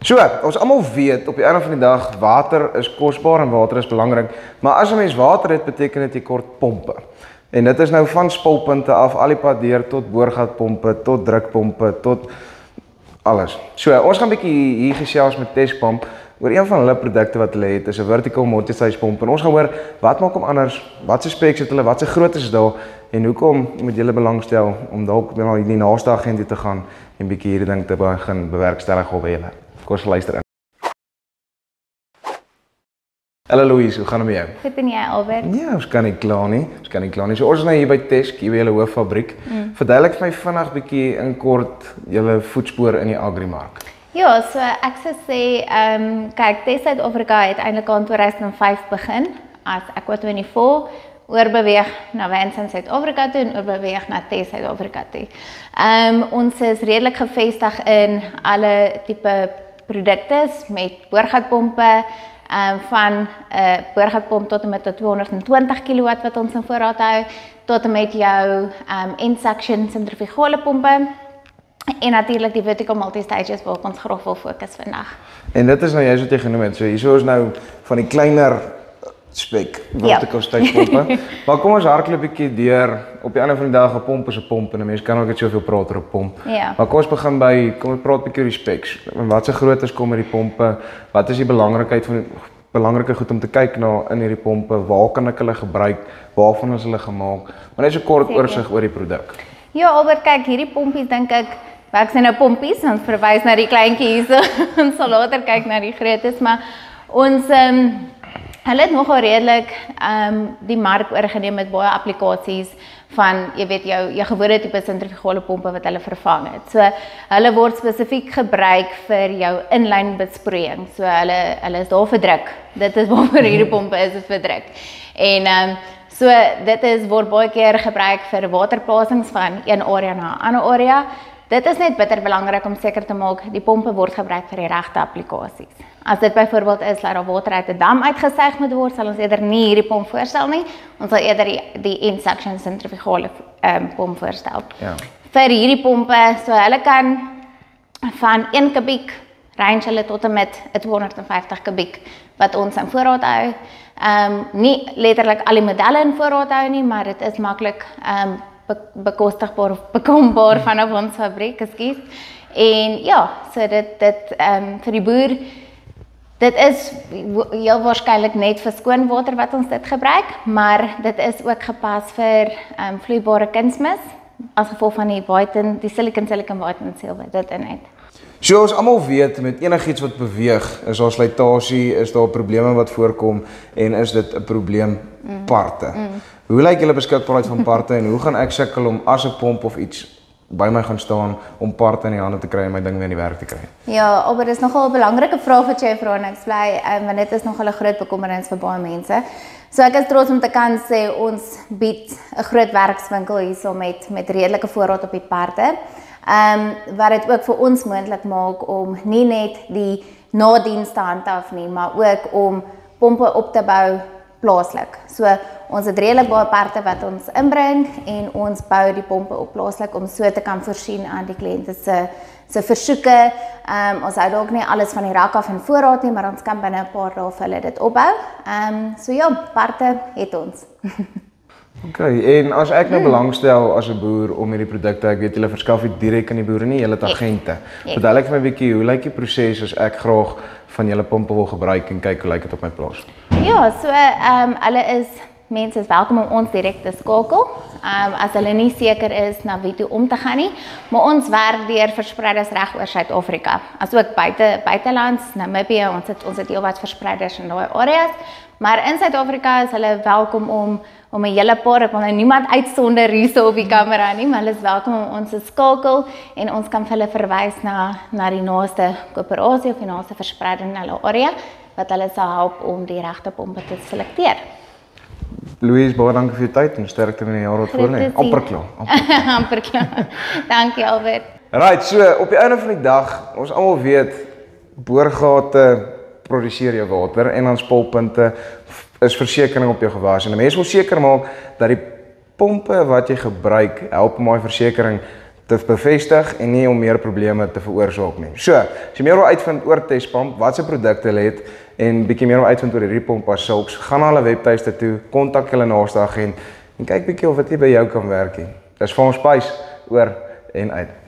So, ons almal weet op die einde van die dag water is kosbaar en water is belangrik, maar as 'n mens water het, beteken dit jy kort pompe. En dit is nou van spulpunte af, al die pad deur tot boorgatpompe, tot drukpompe, tot alles. So, ons gaan 'n bietjie hier gesels met Tespomp oor een van hulle produkte wat hulle het, is 'n vertical multi-stage pomp. En ons gaan hoor wat maak hom anders, wat se specs het hulle, wat se grootte is daar en hoekom moet julle belangstel om dalk na die naaste agent toe te gaan en bietjie hierdie ding te begin bewerkstellig op julle. Kom ons luister in. Hallo Louise, hoe gaan het met jou? Goed en jy, Albert? Ja, ons kan nie kla nie. So ons is nou hier by Tesk, hier by julle hooffabriek. Verduidelik vir my vinnig bietjie in kort julle voetspoor in die agrimark. Ja, so ek sou sê, kyk, Test Suid-Afrika het eintlik al in 2005 begin as Aqua 24 oorbeweeg na Vans in Suid-Afrika toe en oorbeweeg na Test Suid-Afrika toe. Ons is redelik gevestig in alle tipe produkte met boorgatpompe, van boorgatpomp tot en met 220 kW wat ons in voorraad hou, tot en met jou end-suction sentrifugale pompe en natuurlik die vertical multi-stages waarop ons graag wil fokus vandag. En dit is nou juist wat jy genoem het. So hierso is nou van die kleiner spek vertical stage pompe. Maar kom ons hardloop 'n bietjie deur. Op die einde van die dag 'n pomp is 'n pomp en 'n mens kan ook net soveel praat oor 'n pomp. Ja. Maar kom ons begin kom ons praat 'n bietjie oor die specs. Wat se groottes kom met die pompe? Wat is die belangrikheid van belangrike goed om te kyk na in hierdie pompe? Waar kan ek hulle gebruik? Waarvan is hulle gemaak? Maar net so kort oorsig oor die produk. Ja, Albert, kyk, hierdie pompies dink ek sê nou pompies, ons verwys na die kleintjies hier. Ons sal later kyk na die groottes, maar ons hulle het nogal redelik die mark oorgeneem met baie applikasies van, jy weet, jou gewone tipe sentrifugale pompe wat hulle vervang het. So hulle word spesifiek gebruik vir jou inlyn besproeiing. So hulle is daar vir druk. Dit is waarvoor hierdie pompe is vir druk. En so dit word baie keer gebruik vir waterplasings van een area na 'n ander area. Dit is net bitter belangrik om seker te maak die pompe word gebruik vir die regte applikasies. As dit byvoorbeeld is dat water uit 'n dam uitgesuig moet word, sal ons eerder nie hierdie pomp voorstel nie. Ons sal eerder die end-suction sentrifugale pomp voorstel. Ja. Vir hierdie pompe, so hulle kan van 1 kubiek range hulle tot en met 250 kubiek wat ons in voorraad hou. Nie letterlik al die modelle in voorraad hou nie, maar dit is maklik bekostigbaar of bekombaar vanaf ons fabriek, ekskuus. En ja, so dit vir die boer, dit is heel waarskynlik net vir skoon water wat ons dit gebruik, maar dit is ook gepas vir vloeibare kunsmis as gevolg van die silicon whiten silwer dit in het. So ons almal weet met enigiets wat beweeg, is daar slytasie, is daar probleme wat voorkom en is dit 'n probleem parte. Hoe lyk julle beskikbaarheid van parte en hoe gaan ek sukkel om as 'n pomp of iets by my gaan staan om parte in die hande te kry en my ding weer in die werk te kry? Ja, maar dit is nogal 'n belangrike vraag wat jy vra en ek bly, want dit is nogal 'n groot bekommernis vir baie mense. So ek is trots om te kan sê ons bied 'n groot werkswinkel hierso met redelike voorraad op die parte. Wat dit ook vir ons moontlik maak om nie net die nadiens te handhaaf nie, maar ook om pompe op te bou plaaslik. So ons het redelik baie parte wat ons inbring en ons bou die pompe op plaaslik om so te kan voorsien aan die kliënte se versoeke. Ons hou dalk nie alles van die rak af in voorraad nie, maar ons kan binne 'n paar dae vir hulle dit opbou. So ja, parte het ons. Okay, en as ek nou belangstel as 'n boer om hierdie produkte, ek weet julle verskaf dit direk aan die boere nie, julle het agente. Verduidelik vir my 'n bietjie, hoe lyk die proses as ek graag van julle pompe wil gebruik en kyk hoe lyk dit op my plaas? Ja, so mense is welkom om ons direk te skakel. As hulle nie seker is na wie toe om te gaan nie, maar ons werk deur verspreiders reg oor Suid-Afrika. Asook buitelands, Namibië, ons het heelwat verspreiders in daai areas. Maar in Suid-Afrika is hulle welkom om 'n hele paar, ek wil nou niemand uitsonder hierso op die kamera nie, maar hulle is welkom om ons te skakel en ons kan vir hulle verwys na die naaste koöperasie of die naaste verspreider in hulle area wat hulle sal help om die regte pompe te selekteer. Louise, baie dankie vir jou tyd en sterkte in die jaar wat voor lê. Amper klaar. Amper klaar. Dankie Albert. Right, so op die einde van die dag, ons almal weet boorgate produseer jou water en dan spulpunte is versekering op jou gewas. En 'n mens wil seker maak dat die pompe wat jy gebruik help om daai versekering te bevestig en nie om meer probleme te veroorsaak nie. So, as jy meer wil uitvind oor Testpump, wat se produkte hulle het en bietjie meer wil uitvind oor hierdie pomp as sulks, gaan na hulle webtuiste toe, kontak hulle naaste agent en kyk bietjie of dit nie by jou kan werk nie. Dis vir ons Spice oor en uit.